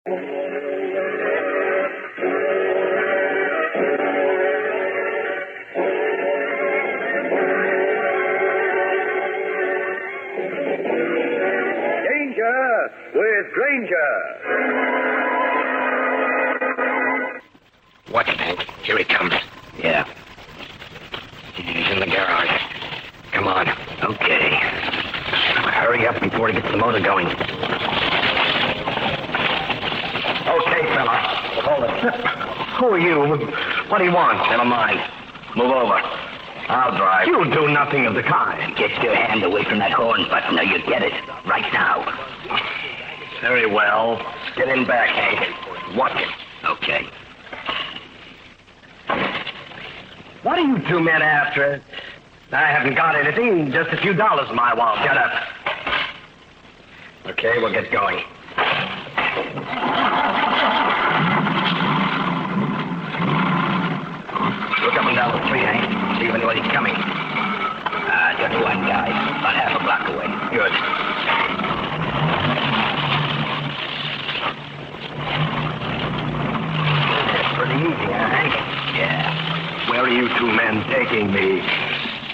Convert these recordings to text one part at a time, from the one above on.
Danger with Granger. Watch it, Hank. Here he comes. Yeah. He's in the garage. Come on. Okay. Hurry up before he gets the motor going. Okay, fella. Hold it. Who are you? What do you want? Never mind. Move over. I'll drive. You'll do nothing of the kind. Get your hand away from that horn button or you get it. Right now. Very well. Get in back, Hank. Watch it. Okay. What are you two men after? I haven't got anything, just a few dollars in my wallet. Shut up. Okay, we'll get going. Look up and down the street, Hank. See if anybody's coming. Just one guy, about half a block away. Good. That's pretty easy, huh, Hank? Yeah. Where are you two men taking me?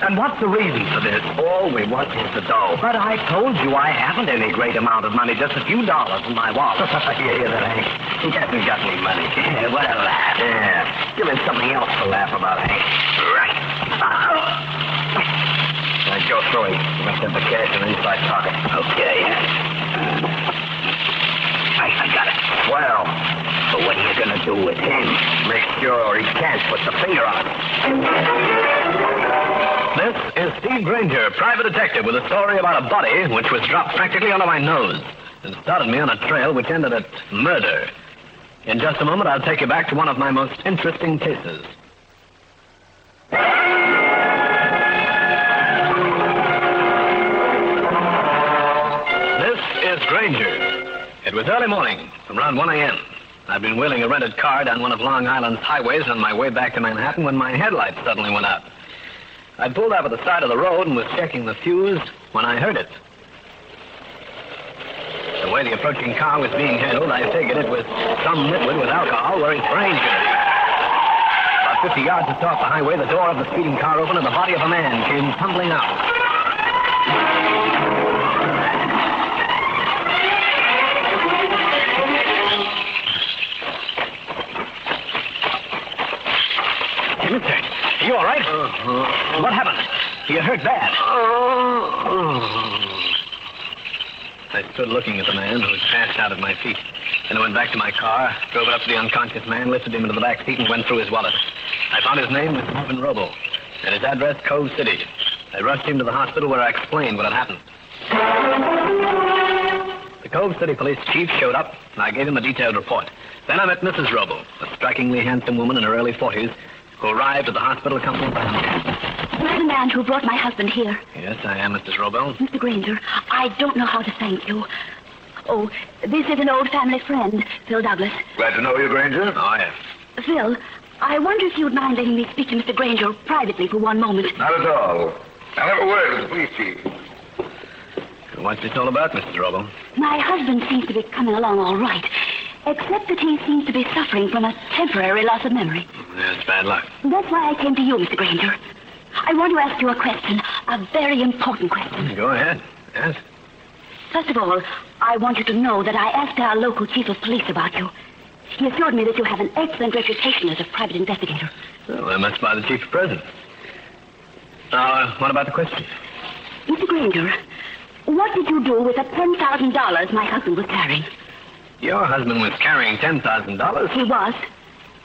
And what's the reason for this? All we want is the dough. But I told you I haven't any great amount of money, just a few dollars in my wallet. You hear that, Hank? He hasn't got any money. Yeah, what a laugh. Yeah. Give him something else to laugh about, Hank. Right. Now go through him. You must have the cash in the inside pocket. Okay. I got it. Well, but what are you going to do with him? Make sure he can't put the finger on it. This is Steve Granger, private detective, with a story about a body which was dropped practically under my nose and started me on a trail which ended at murder. In just a moment, I'll take you back to one of my most interesting cases. This is Granger. It was early morning, around 1 a.m. I'd been wheeling a rented car down one of Long Island's highways on my way back to Manhattan when my headlights suddenly went out. I pulled up at the side of the road and was checking the fuse when I heard it. The way the approaching car was being handled, I figured it was some nitwit with alcohol wearing brain juice. About 50 yards across the highway, the door of the speeding car opened and the body of a man came tumbling out. Mister, are you all right? What happened? You hurt bad. I stood looking at the man who was passed out at my feet. Then I went back to my car, drove up to the unconscious man, lifted him into the back seat, and went through his wallet. I found his name was Marvin Robo, and his address, Cove City. I rushed him to the hospital where I explained what had happened. The Cove City police chief showed up, and I gave him a detailed report. Then I met Mrs. Robo, a strikingly handsome woman in her early 40s, who arrived at the hospital accompanied by a man. You're the man who brought my husband here. Yes, I am, Mrs. Robo. Mr. Granger, I don't know how to thank you. Oh, this is an old family friend, Phil Douglas. Glad to know you, Granger. Oh, yes. Phil, I wonder if you'd mind letting me speak to Mr. Granger privately for one moment. Not at all. I'll have a word with the police chief. What's this all about, Mrs. Robo? My husband seems to be coming along all right, except that he seems to be suffering from a temporary loss of memory. That's bad luck. That's why I came to you, Mr. Granger. I want to ask you a question, a very important question. Go ahead. Yes. First of all, I want you to know that I asked our local chief of police about you. He assured me that you have an excellent reputation as a private investigator. Well, that must by the chief of prison. Now, what about the question? Mr. Granger, what did you do with the $10,000 my husband was carrying? Your husband was carrying $10,000? He was.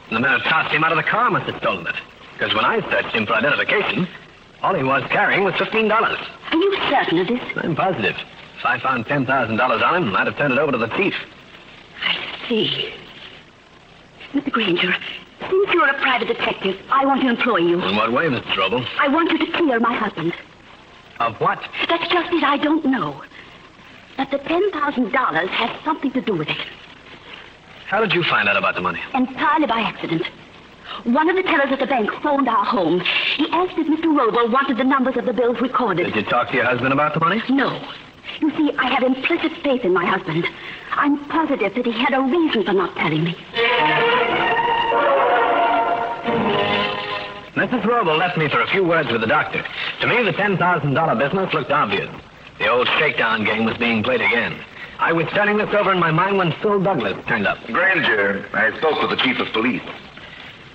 The man who tossed him out of the car must have stolen it. Because when I searched him for identification, all he was carrying was $15. Are you certain of this? I'm positive. If I found $10,000 on him, I'd have turned it over to the thief. I see. Mr. Granger, since you're a private detective, I want to employ you. In what way, Mr. Strobel? I want you to clear my husband. Of what? That's just it. I don't know. But the $10,000 has something to do with it. How did you find out about the money? Entirely by accident. One of the tellers at the bank phoned our home. He asked if Mr. Robo wanted the numbers of the bills recorded. Did you talk to your husband about the money? No. You see, I have implicit faith in my husband. I'm positive that he had a reason for not telling me. Mrs. Roble left me for a few words with the doctor. To me, the $10,000 business looked obvious. The old shakedown game was being played again. I was turning this over in my mind when Phil Douglas turned up. Granger, I spoke with the chief of police.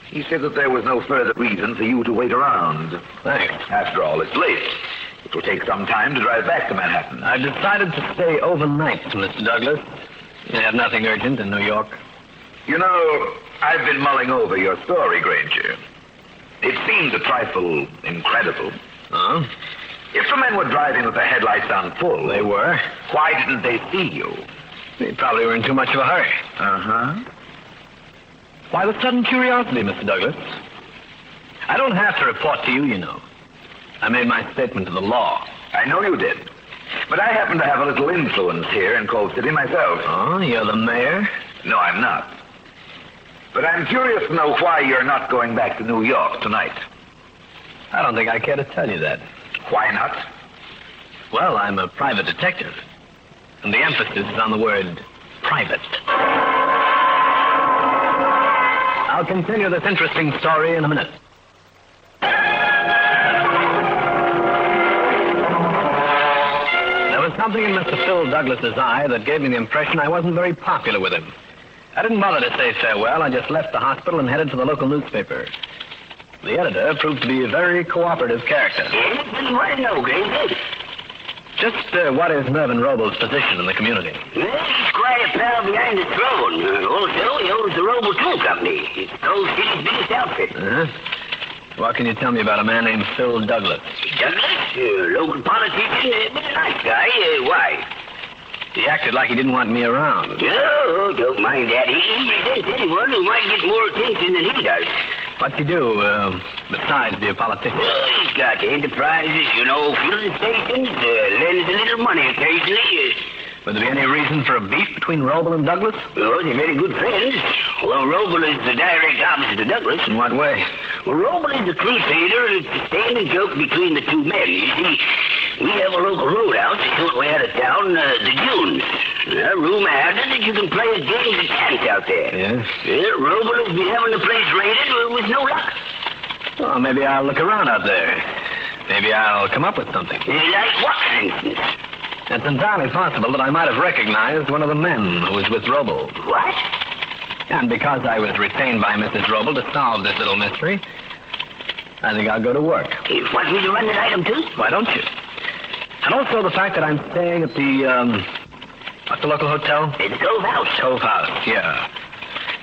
He said that there was no further reason for you to wait around. Thanks. After all, it's late. It will take some time to drive back to Manhattan. I decided to stay overnight, Mr. Douglas. I have nothing urgent in New York. You know, I've been mulling over your story, Granger. It seemed a trifle incredible. Huh? If the men were driving with the headlights on full... They were. Why didn't they see you? They probably were in too much of a hurry. Uh-huh. Why the sudden curiosity, Mr. Douglas? I don't have to report to you, you know. I made my statement to the law. I know you did. But I happen to have a little influence here in Cold City myself. Oh, you're the mayor? No, I'm not. But I'm curious to know why you're not going back to New York tonight. I don't think I care to tell you that. Why not? Well, I'm a private detective. And the emphasis is on the word private. I'll continue this interesting story in a minute. There was something in Mr. Phil Douglas's eye that gave me the impression I wasn't very popular with him. I didn't bother to say farewell. I just left the hospital and headed for the local newspaper. The editor proved to be a very cooperative character. Yes, what do you want to know, Granger? Just what is Mervyn Roble's position in the community? Well, he's quite a pal behind the throne. Also, he owns the Roble Tool Company. It's Cold City's biggest outfit. Uh-huh. What can you tell me about a man named Phil Douglas? Douglas, local politician, but a nice guy. Why? He acted like he didn't want me around. Oh, don't mind that. He resents anyone who might get more attention than he does. What's he do, besides be a politician? Well, he's got enterprises, filling stations, lends a little money occasionally. Would there be any reason for a beef between Roble and Douglas? Well, they're very good friends. Well, Roble is the direct opposite of Douglas. In what way? Well, Roble is a crusader. It's a standing joke between the two men. You see, we have a local roadhouse a short way out of town, the Dunes. Rumor has it that you can play a game of chance out there. Yes? Yeah, Roble has been having the place raided with no luck. Well, maybe I'll look around out there. Maybe I'll come up with something. Like what, for instance? It's entirely possible that I might have recognized one of the men who was with Roble. What? And because I was retained by Mrs. Roble to solve this little mystery, I think I'll go to work. You want me to run that item, too? Why don't you? And also the fact that I'm staying at the, what's the local hotel? The Cove House. Cove House, yeah.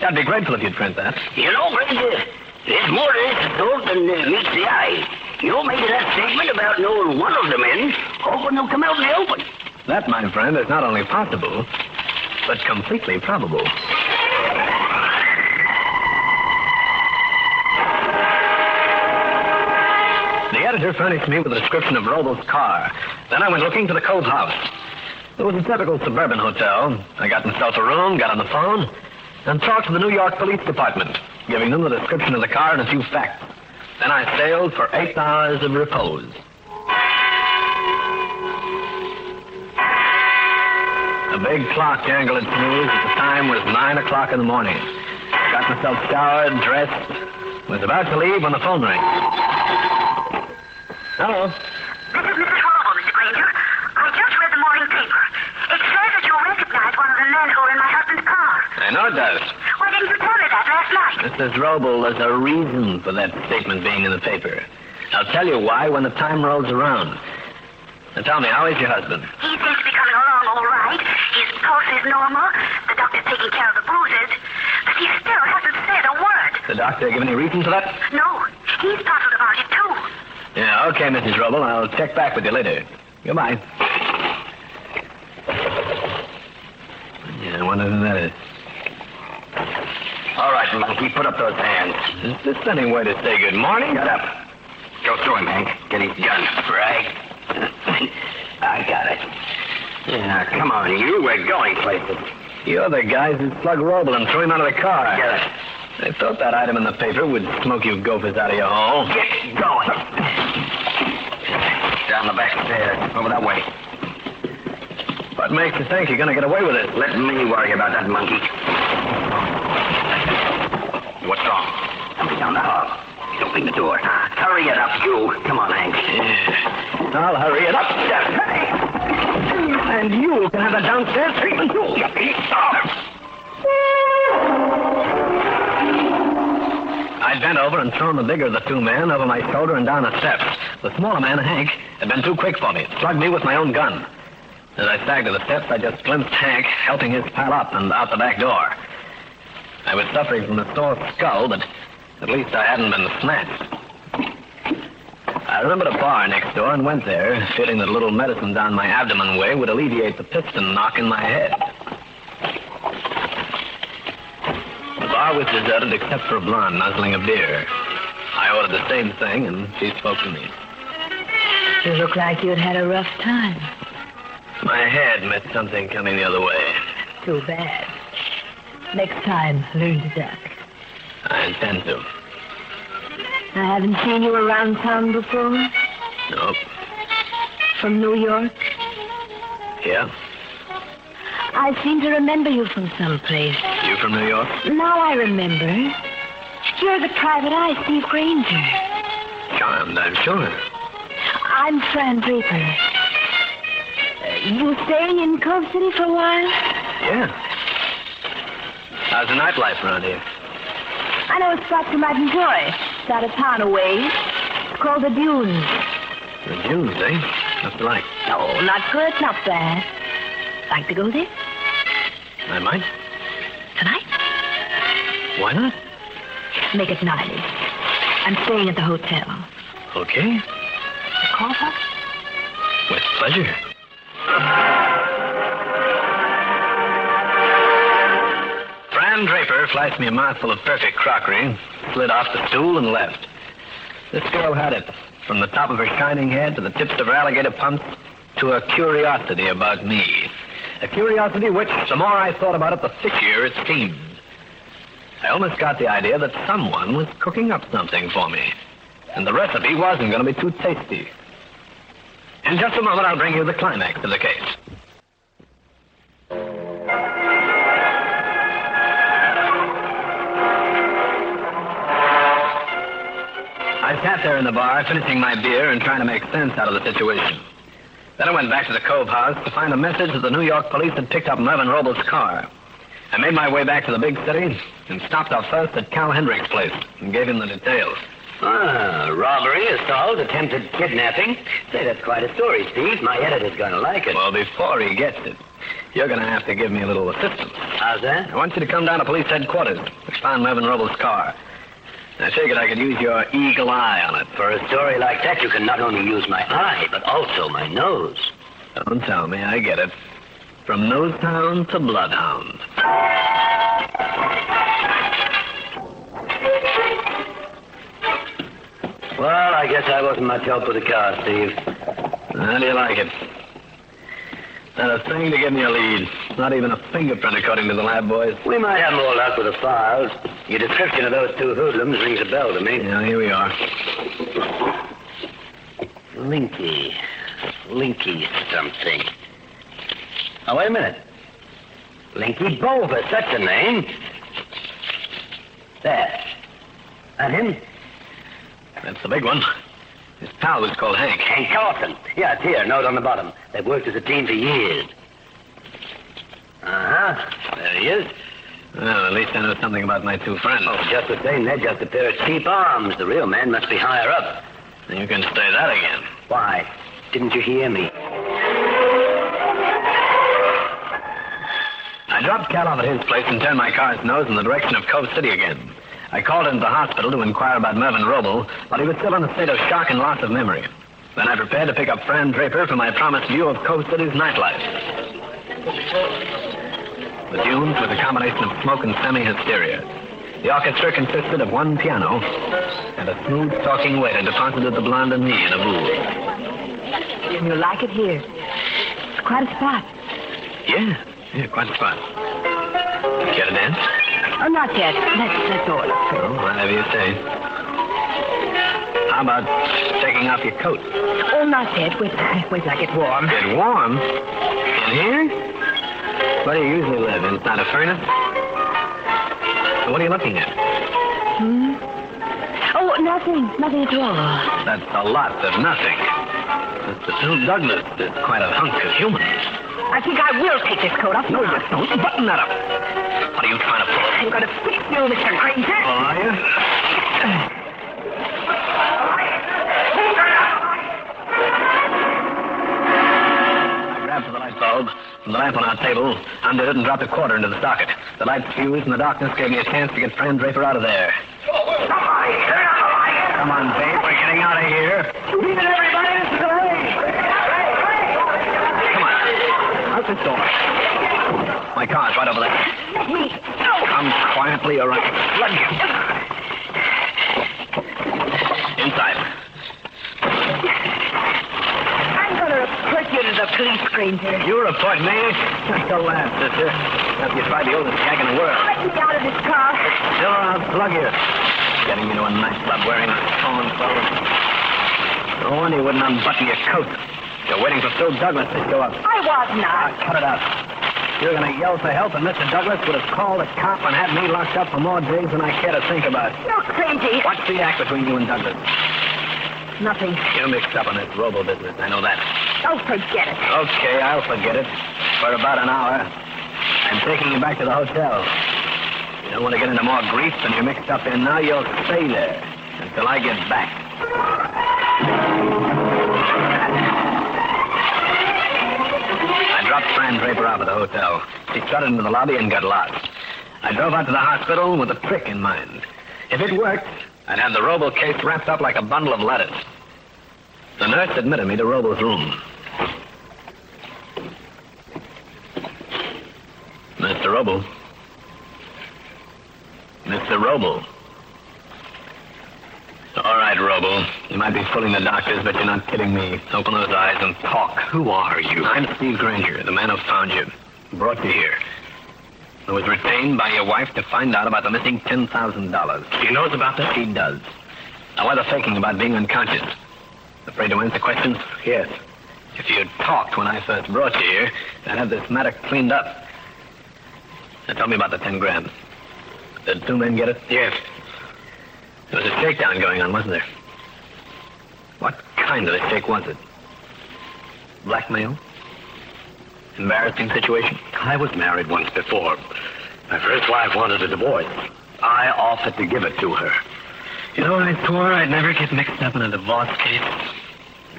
I'd be grateful if you'd print that. Granger, there's more to this assault than meets the eye. You made that statement about knowing one of the men, hoping they'll come out in the open. That, my friend, is not only possible, but completely probable. The editor furnished me with a description of Roble's car. Then I went looking for the Cove House. It was a typical suburban hotel. I got myself a room, got on the phone, and talked to the New York Police Department, giving them the description of the car and a few facts. Then I sailed for 8 hours of repose. A big clock jangled its news at the time was 9 o'clock in the morning. Got myself showered, dressed, was about to leave when the phone rang. Hello? This is Mrs. Roble, Mr. Granger. I just read the morning paper. It says that you recognize one of the men who were in my husband's car. I know it does. Why didn't you tell me that last night? Mrs. Roble, there's a reason for that statement being in the paper. I'll tell you why when the time rolls around. Now tell me, how is your husband? He seems to be coming along all right. His pulse is normal. The doctor's taking care of the bruises. But he still hasn't said a word. The doctor give any reason for that? No, he's puzzled about it, too. Yeah, okay, Mrs. Roble. I'll check back with you later. Goodbye. Yeah, I wonder who that is. All right, monkey, put up those hands. Is this any way to say good morning? Shut up. Go through him, Hank. Get his gun. Right. I got it. Yeah, come on, you. We're going places. You're the guys who slugged Roble and threw him out of the car. Get it. I thought that item in the paper would smoke you gophers out of your hole. Get going. Down the back stairs. Over that way. What makes you think you're going to get away with it? Let me worry about that monkey. What's wrong? Somebody down the hall. He's opening the door. Hurry it up, you. Come on, Hank. Yeah. I'll hurry it up. And you can have the downstairs treatment, too. I bent over and thrown the bigger of the two men over my shoulder and down the steps. The smaller man, Hank, had been too quick for me. Slugged me with my own gun. As I staggered the steps, I just glimpsed Hank helping his pal up and out the back door. I was suffering from a sore skull, but at least I hadn't been snatched. I remembered a bar next door and went there, feeling that a little medicine down my abdomen way would alleviate the piston knock in my head. The bar was deserted except for a blonde nuzzling a beer. I ordered the same thing, and she spoke to me. You look like you'd had a rough time. My head met something coming the other way. Too bad. Next time, learn to duck. I intend to. I haven't seen you around town before. Nope. From New York? Yeah? I seem to remember you from someplace. You from New York? Now I remember. You're the private eye, Steve Granger. Charmed, I'm sure. I'm Fran Draper. You staying in Cove City for a while? Yeah. How's the nightlife around here? I know a spot you might enjoy. It's out of town a ways. It's called the Dunes. The Dunes, eh? What's it like? No, not good, not bad. Like to go there? I might. Tonight? Why not? Make it 90. I'm staying at the hotel. Okay. Call her? With pleasure. Fran Draper flashed me a mouthful of perfect crockery, slid off the stool, and left. This girl had it, from the top of her shining head to the tips of her alligator pumps, to a curiosity about me. A curiosity which, the more I thought about it, the fishier it seemed. I almost got the idea that someone was cooking up something for me, and the recipe wasn't going to be too tasty. In just a moment, I'll bring you the climax of the case. I sat there in the bar, finishing my beer and trying to make sense out of the situation. Then I went back to the Cove House to find a message that the New York police had picked up Mervyn Robles' car. I made my way back to the big city and stopped off first at Cal Hendricks' place and gave him the details. Robbery, assault, attempted kidnapping. Say, that's quite a story, Steve. My editor's going to like it. Well, before he gets it, you're going to have to give me a little assistance. How's that? I want you to come down to police headquarters, which found Mervyn Robles' car. I figured I could use your eagle eye on it. For a story like that, you can not only use my eye, but also my nose. Don't tell me, I get it. From Nosetown to Bloodhound. Well, I guess I wasn't much help with the car, Steve. How do you like it? Not a thing to give me a lead. Not even a fingerprint, according to the lab boys. We might have more luck with the files. Your description of those two hoodlums rings a bell to me. Yeah, here we are. Linky something. Oh, wait a minute. Linky Bovis, that's a name. There. That him? That's the big one. His pal was called Hank. Hank Carlson. Yeah, it's here, note on the bottom. They've worked as a team for years. Uh-huh. There he is. Well, at least I know something about my two friends. Oh, just the same, they're just a pair of cheap arms. The real man must be higher up. You can say that again. Why? Didn't you hear me? I dropped Cal off at his place and turned my car's nose in the direction of Cove City again. I called into the hospital to inquire about Mervyn Roble, but he was still in a state of shock and loss of memory. Then I prepared to pick up Fran Draper for my promised view of Cove City's nightlife. The Dunes was a combination of smoke and semi-hysteria. The orchestra consisted of one piano and a smooth-talking waiter deposited the blonde and me in a booth. You like it here? It's quite a spot. Yeah, quite a spot. Care to dance? Oh, not yet. That's all. Well, whatever you say. How about taking off your coat? Oh, not yet. Wait till I get warm. Get warm? In Here? Where do you usually live? Inside a furnace? What are you looking at? Oh, nothing. Nothing at all. That's a lot of nothing. Mr. Phil Douglas is quite a hunk of human. I think I will take this coat off. No, you don't. Button that up. What are you trying to pull? I'm going to fix you, Mr. Granger. Oh, are you? I grabbed for the light bulb from the lamp on our table, undid it, and dropped a quarter into the socket. The light fused, and the darkness gave me a chance to get Fran Draper out of there. Come on, babe. We're getting out of here. Leave it, everybody. This is the rain. Come on. Out this door. My car's right over there. Let me go. Come quietly, all right? Let me. Inside. I'm going to report you to the police, Granger. You report me? That's the last, sister. After you tried the oldest gag in the world. Let me out of this car. Sure, I'll plug you. Getting into a nightclub wearing a torn clothes. No wonder you wouldn't unbutton your coat. You're waiting for Phil Douglas to show up. I was not. Cut it out. You're going to yell for help, and Mr. Douglas would have called a cop and had me locked up for more days than I care to think about. Look, Granger. What's the act between you and Douglas? Nothing. You're mixed up in this robo business. I know that. Oh, forget it. Okay, I'll forget it. For about an hour. I'm taking you back to the hotel. You don't want to get into more grief than you're mixed up in now. You'll stay there until I get back. I dropped Fran Draper out of the hotel. She strutted into the lobby and got lost. I drove out to the hospital with a trick in mind. If it worked, I'd have the robo case wrapped up like a bundle of lettuce. The nurse admitted me to Robo's room. Mr. Robo. Mr. Robo. All right, Robo. You might be fooling the doctors, but you're not kidding me. Open those eyes and talk. Who are you? I'm Steve Granger, the man who found you. Brought you here. I was retained by your wife to find out about the missing $10,000. She knows about that? She does. Now, why the faking about being unconscious? Afraid to answer questions? Yes. If you'd talked when I first brought you here, I'd have this matter cleaned up. Now, tell me about the 10 grand. Did 2 men get it? Yes. There was a shakedown going on, wasn't there? What kind of a shake was it? Blackmail? Embarrassing situation? I was married once before. My first wife wanted a divorce. I offered to give it to her. You know, I swore I'd never get mixed up in a divorce case.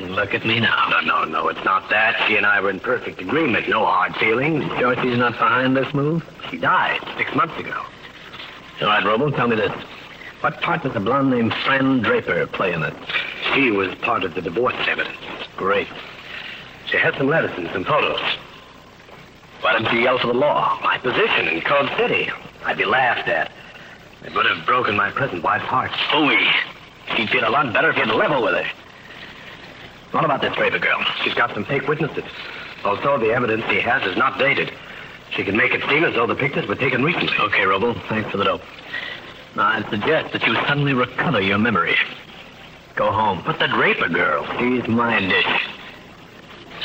Look at me now. No, it's not that. She and I were in perfect agreement. No hard feelings. Sure she's not behind this move? She died 6 months ago. All right, Robo, tell me this. What part does a blonde named Fran Draper play in it? She was part of the divorce evidence. Great. She had some letters and some photos. Why didn't you yell for the law? My position in Cove City. I'd be laughed at. It would have broken my present wife's heart. Hooey. She'd feel a lot better if you'd level with her. What about this Draper girl? She's got some fake witnesses. Also, the evidence she has is not dated. She can make it seem as though the pictures were taken recently. Okay, Robo. Thanks for the dope. Now, I'd suggest that you suddenly recover your memory. Go home. But the Draper girl. She's my dish.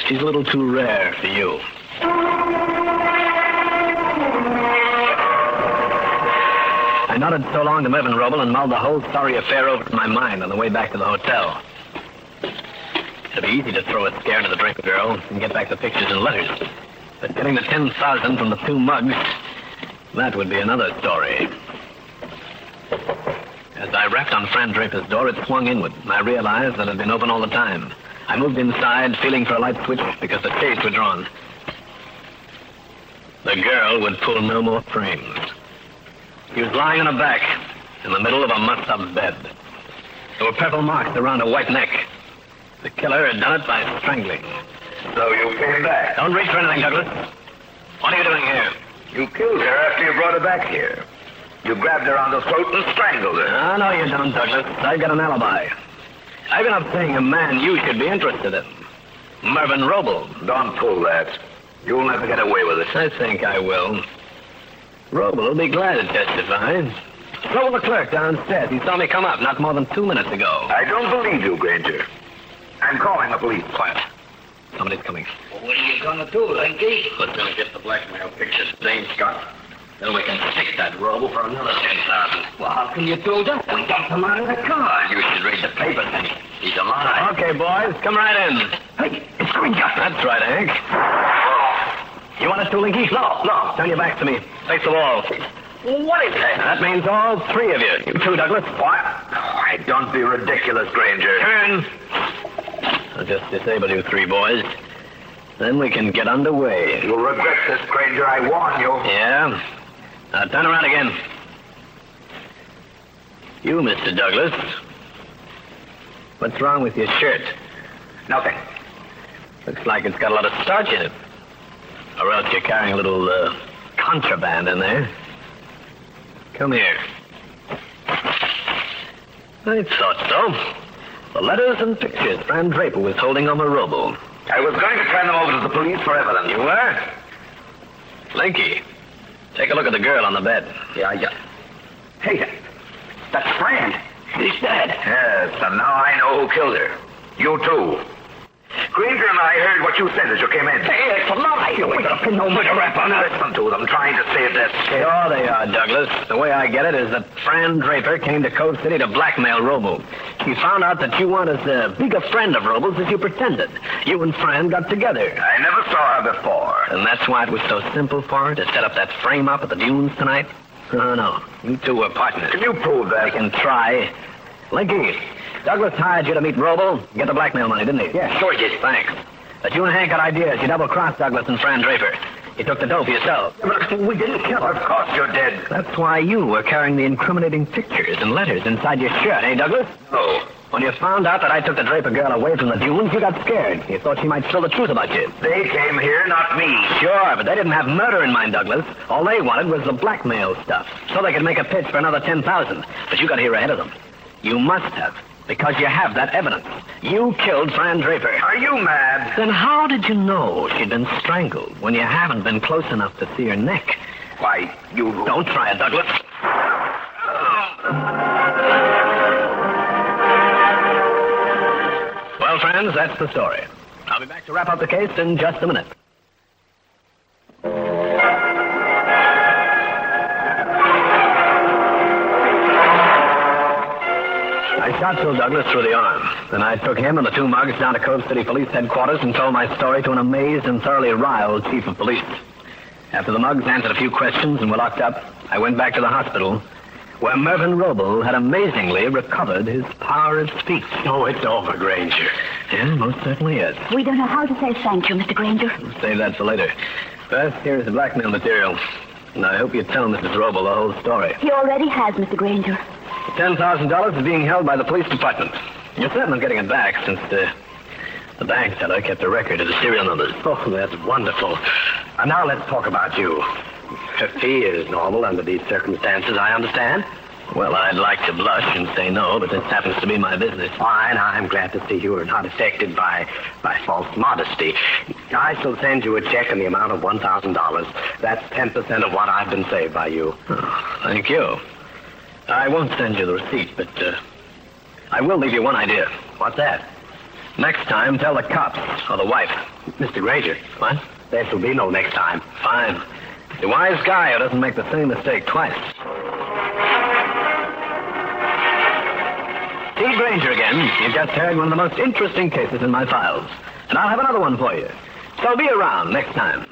She's a little too rare for you. I nodded so long to Mervyn Roble and mulled the whole sorry affair over in my mind on the way back to the hotel. It'd be easy to throw a scare into the Draper girl and get back the pictures and letters. But getting the 10,000 from the 2 mugs, that would be another story. As I rapped on Fran Draper's door, it swung inward, and I realized that it had been open all the time. I moved inside, feeling for a light switch because the shades were drawn. The girl would pull no more strings. She was lying on her back in the middle of a mussed-up bed. There were purple marks around her white neck. The killer had done it by strangling. So you came back. Don't reach for anything, Douglas. What are you doing here? You killed her after you brought her back here. You grabbed her around the throat and strangled her. No, you don't, Douglas. I've got an alibi. I've been up seeing a man you should be interested in. Mervyn Roble. Don't pull that. You'll never get away with it. I think I will. Roble will be glad to testify. So will the clerk downstairs. He saw me come up not more than 2 minutes ago. I don't believe you, Granger. I'm calling the police. Quiet. Somebody's coming. Well, what are you gonna do, Linky? We're going to get the blackmail pictures, Dane Scott. Then we can stick that robo for another 10,000. Well, how can you do that? We dumped him out of the car. You should read the papers, Hank. He's alive. Okay, boys, come right in. Hey, it's Granger. That's right, Hank. You want us to, Linky? No. Turn your back to me. Face the wall. What is that? That means all three of you. You too, Douglas. What? Why, don't be ridiculous, Granger. Turn. I'll just disable you three, boys. Then we can get underway. You'll regret this, Granger, I warn you. Yeah? Now turn around again. You, Mr. Douglas. What's wrong with your shirt? Nothing. Looks like it's got a lot of starch in it. Or else you're carrying a little, contraband in there. Come here. I thought so. The letters and pictures Fran Draper was holding on the robo. I was going to turn them over to the police for evidence. You were? Linky, take a look at the girl on the bed. Yeah. Hey, that's Fran. She's dead. Yes, and now I know who killed her. You too. Granger and I heard what you said as you came in. Hey, it's a lie. We got a pin no murder rap on us. Listen to them, trying to save their skin. Sure they are, Douglas. The way I get it is that Fran Draper came to Cove City to blackmail Robo. He found out that you weren't as big a friend of Robo's as you pretended. You and Fran got together. I never saw her before. And that's why it was so simple for her to set up that frame up at the dunes tonight? Oh, no. You two were partners. Can you prove that? I can try. Linky, Douglas hired you to meet Robo, get the blackmail money, didn't he? Yeah, sure he did. Thanks. But you and Hank got ideas. You double-crossed Douglas and Fran Draper. You took the dough for yourself. We didn't kill her. Of course you're dead. That's why you were carrying the incriminating pictures and letters inside your shirt, eh, Douglas? Oh. When you found out that I took the Draper girl away from the dunes, you got scared. You thought she might spill the truth about you. They came here, not me. Sure, but they didn't have murder in mind, Douglas. All they wanted was the blackmail stuff, so they could make a pitch for another 10,000. But you got here ahead of them. You must have, because you have that evidence. You killed Fran Draper. Are you mad? Then how did you know she'd been strangled when you haven't been close enough to see her neck? Why, you... Don't try it, Douglas. Well, friends, that's the story. I'll be back to wrap up the case in just a minute. I shot Phil Douglas through the arm. Then I took him and the two mugs down to Cove City Police Headquarters and told my story to an amazed and thoroughly riled chief of police. After the mugs answered a few questions and were locked up, I went back to the hospital, where Mervyn Roble had amazingly recovered his power of speech. Oh, it's over, Granger. Yeah, most certainly is. We don't know how to say thank you, Mr. Granger. Save that for later. First, here's the blackmail material. And I hope you tell Mrs. Roble the whole story. He already has, Mr. Granger. $10,000 is being held by the police department. You're certain of getting it back since the bank teller kept a record of the serial numbers. Oh, that's wonderful. And now let's talk about you. Her fee is normal under these circumstances, I understand. Well, I'd like to blush and say no, but this happens to be my business. Fine, I'm glad to see you are not affected by false modesty. I shall send you a check in the amount of $1,000. That's 10% of what I've been saved by you. Oh, thank you. I won't send you the receipt, but I will leave you one idea. What's that? Next time, tell the cops or the wife. Mr. Granger. What? There shall be no next time. Fine. The wise guy who doesn't make the same mistake twice. See Granger again. You've just heard one of the most interesting cases in my files. And I'll have another one for you. So be around next time.